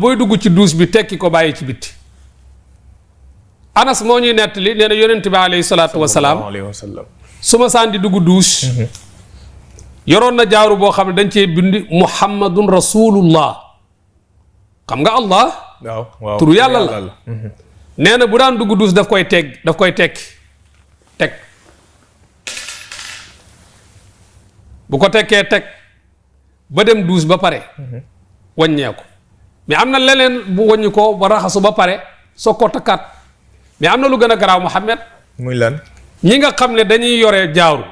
booy dugg ci douche bi tekki ko bàyyi ci bitti Anas moo ñuy nettali nee na yonent bi alayhi salaatu wasalaam su ma saan di dugg douche yoroon na jaaru boo xam ne dañ cee bind muhammadun rasulullah xam nga allah waaw turu yàlla la nee na bu daan dugg douche daf koy tekki teg bu ko tekkee teg ba dem douche ba pare wàññeeku mais am na leneen bu wàññi ko ba raxasu ba pare soo ko takkaat mais am na lu gën a garaaw Muhammad muy lan ñi nga xam ne dañuy yore jaaru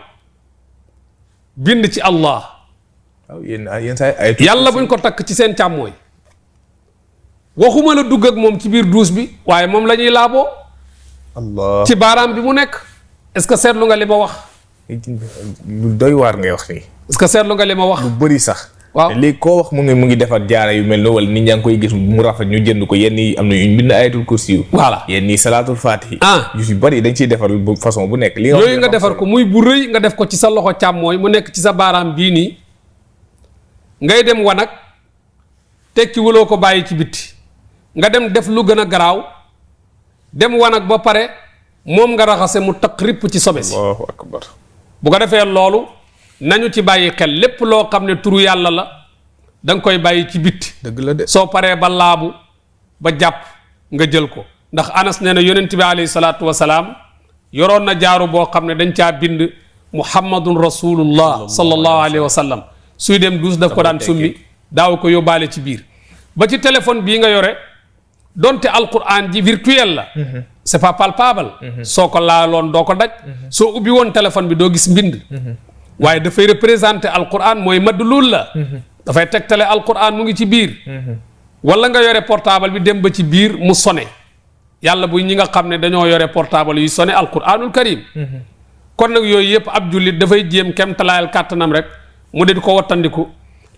bind ci allah waaw yéen saa ay yàlla buñ ko takk ci seen càmmooy waxuma la dugg ak moom ci biir douche bi waaye moom la ñuy laaboo allah ci baaraam bi mu nekk est-ce que seetlu nga li ma wax lu doy waar ngay wax nii est-ce que seetlu nga li ma wax lu bëri sax waaw léegi koo wax mu ngi defar jaara yu mel noonu wala nit ñaa ngi koy gis mu rafet ñu jënd ko yenn yi am na yu bind ayatul kursi yu voilà yenn yi salaatul faatihi yu si bëri dañ ciy defar bu façon bu nekk li yooyu nga defar ko muy bu rëy nga def ko ci sa loxo càmmooy mu nekk ci sa baaraam bii nii ngay dem Wanak tekki wuloo ko bàyyi ci bitti nga dem def lu gën a garaaw dem Wanak ba pare moom nga raxase mu taq ripp ci sobe si Allahu akbar bu ko defee loolu nañu ci bàyyi xel lépp loo xam ne turu yàlla la da nga koy bàyyi ci bitti dëgg la de soo paree ba laabu ba jàpp nga jël ko ndax Anas nee na yonent bi alayhi salaatu wasalaam yoroon na jaaru boo xam ne dañ caa bind muhammadun rasulullah sallallahu alayhi wa sallam suy dem duus daf ko daan summi daaw ko yóbbaale ci biir ba ci téléphone bii nga yore donte alquran ji virtuel la c'est pas palpable soo ko laaloon doo ko daj soo ubbi woon téléphone bi doo gis mbind waaye dafay représenter alquran mooy madlul la dafay tegtale alquran mu ngi ci biir wala nga yore portable bi dem ba ci biir mu sone yàlla bu ñi nga xam ne dañoo yore portable yu sone alquranul karim kon nag yooyu yëpp ab jullit dafay jéem kem talaayal kàttanam rek mu de ko wattandiku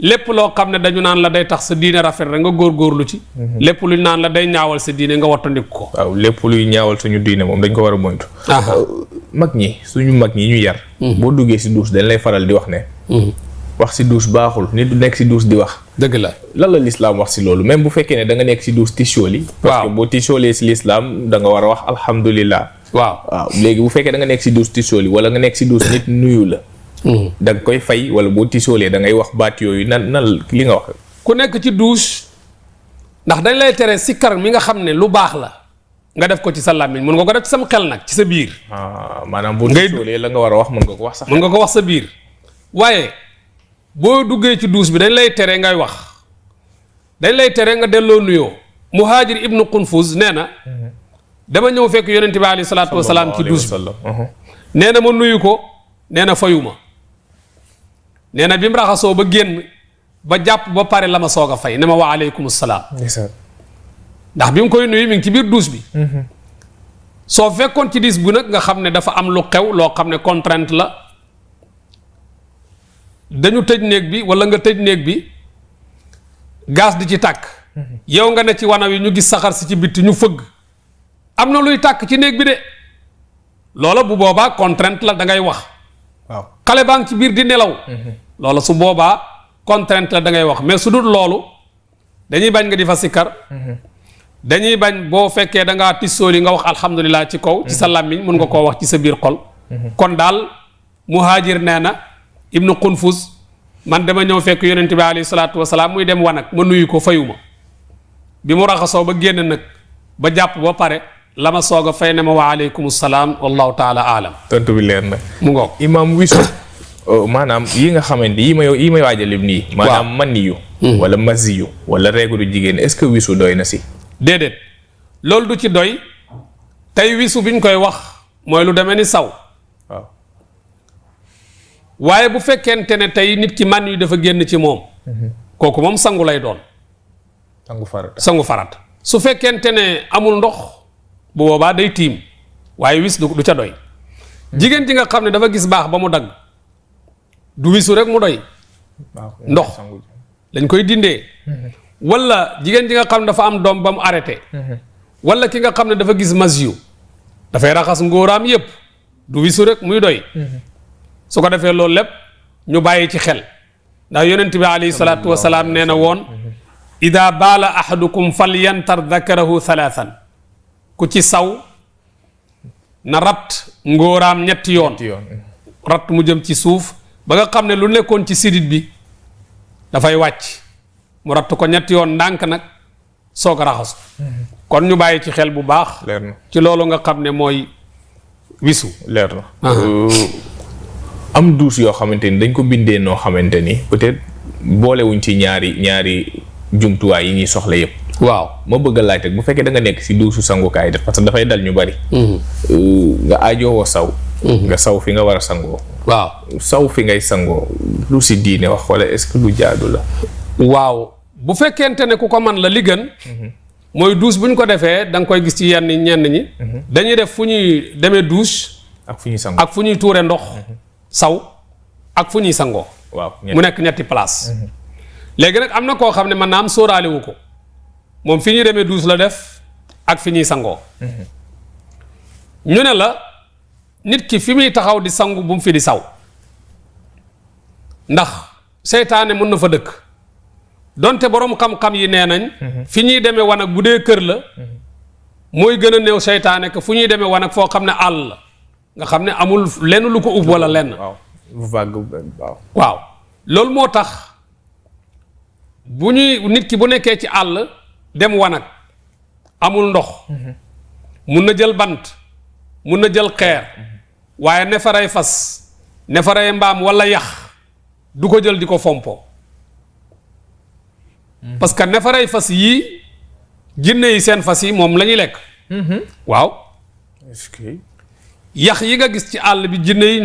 lépp loo xam ne dañu naan la day tax sa diine rafet rek nga góorgóorlu ci lépp luñ naan la day ñaawal sa diine nga wattandiku ko waaw lépp luy ñaawal suñu diine moom dañ ko war a moytu mag ñi suñu mag ñi ñu yar boo duggee si douche dañ lay faral di wax ne wax si douche baaxul nit du nekk si douche di wax dëgg la lan la lislaam wax si loolu même bu fekkee ne da nga nekk si douche tichooli parce que boo tichoolee si lislaam da nga war a wax alhamdulillah waaw léegi bu fekkee da nga nekk si douche tichooli wala nga nekk si douche nit nuyu la da nga koy fay wala boo tichoolee da ngay wax baat yooyu nan li nga wax ku nekk ci douche ndax dañ lay tere sikkar mi nga xam ne lu baax la nga def ko ci sa làmmiñ mën nga ko def ci sam xel nag ci sa biir maanaam boo tichoolee la nga war a wax mën nga ko wax sa xel mën nga ko wax sa biir waaye boo duggee ci douche bi dañ lay tere ngay wax dañ lay tere nga delloo nuyoo muhaajir ibnu Qunfuz nee na dama ñëw fekk yonent bi alayhi salaatu wasalaam ci douche bi nee na ma nuyu ko nee na fayuma nee na bi mu raxasoo ba génn ba jàpp ba pare la ma soog a fay ne ma wa aleykum salaam ndax bi mu koy nuyu mi ngi ci biir douche bi soo fekkoon ci dis bu nag nga xam ne dafa am lu xew loo xam ne contrainte la dañu tëj néeg bi wala nga tëj néeg bi gaz di ci tàkk yow nga ne ci wana wi ñu gis saxar si ci bitti ñu fëgg am na luy tàkk ci néeg bi de loola bu boobaa contrainte la da ngay wax waaw xale baa ngi ci biir di nelaw loola su boobaa contrainte la da ngay wax mais su dul loolu dañuy bañ nga di fa sikkar dañuy bañ boo fekkee da ngaa tissooli nga wax alhamdulilah ci kaw ci sa làmmiñ mun nga koo wax ci sa biir xol kon daal muhaajir nee na ibnu Qunfuz man dama ñëw fekk yonent bi alayhi salaatu wasalaam muy dem Wanak ma nuyu ko fayuma bi mu raxasoo ba génn nag ba jàpp ba pare la ma soog a fay ne ma wa aleykum salaam wallahu taala aalam tontu bi leer na mu ngoog imaam wisu maanaam yi nga xamante yi may waajalim nii maanaam maniyu wala masiyu wala reegulu jigéen est-ce que wisu doy na si déedéet loolu du ci doy tey wisu biñ koy wax mooy lu demee ni saw waaw waaye bu fekkente ne tey nit ki man yu dafa génn ci moom kooku moom sangu lay doon sangu farat su fekkente ne amul ndox bu boobaa day tiim waaye wis du ca doy jigéen ji nga xam ne dafa gis baax ba mu dagg du wisu rek mu doy ndox lañ koy dindee wala jigéen ji nga xam ne dafa am doom ba mu arrêté wala ki nga xam ne dafa gis masiyu dafay raxas ngóoraam yépp du wisu rek muy doy su ko defee loolu lépp ñu bàyyi ci xel ndax yonent bi alayhi salaatu wasalaam nee na woon ida baala ahadukum falyantar dakarahu thalathan ku ci saw na rat ngóoraam ñetti yoon rat mu jëm ci suuf ba nga xam ne lu nekkoon ci sidit bi dafay wàcc mu ratt ko ñetti yoon ndànk nag soog a raxasu kon ñu bàyyi ci xel bu baax leer na ci loolu nga xam ne mooy wisu leer na am douche yoo xamante ni dañ ko bindee noo xamante ni peut-être boolewuñ ci ñaari jumtuwaay yi ñuy soxla yëpp waaw ma bëgg a laaj rek bu fekkee da nga nekk si douche sangukaay def parce que dafay dal ñu bari nga aajowoo saw nga saw fi nga war a sangoo waaw saw fi ngay sangoo lu si diine wax wala est-ce que lu jaadu la waaw bu fekkente ne ku ko man la li gën mooy douche bu ñu ko defee da nga koy gis ci ñenn ñi dañuy def fu ñuy demee douche ak fu ñuy sangoo ak fu ñuy tuure ndox saw ak fu ñuy sangoo waaw mu nekk ñetti place léegi nag am na koo xam ne man naa am sóoraale wu ko moom fi ñuy demee douche la def ak fi ñuy sangoo ñu ne la nit ki fi muy taxaw di sangu bu mu fi di saw ndax seytaane mën na fa dëkk donte boroom xam-xam yi nee nañ fi ñuy demee wanag bu dee kër la mooy gën a néew seytaane que fu ñuy demee wanag foo xam ne àll la nga xam ne amul lenn lu ko ub wala lenn waaw loolu moo tax bu ñuy nit ki bu nekkee ci àll dem wanag amul ndox mun na jël bant mun na jël xeer waaye nefaray fas nefaray mbaam wala yax du ko jël di ko fompo parce que nefaray fas yii jinne yi seen fas yi moom la ñuy lekk waaw yax yi nga gis ci àll bi jinne yi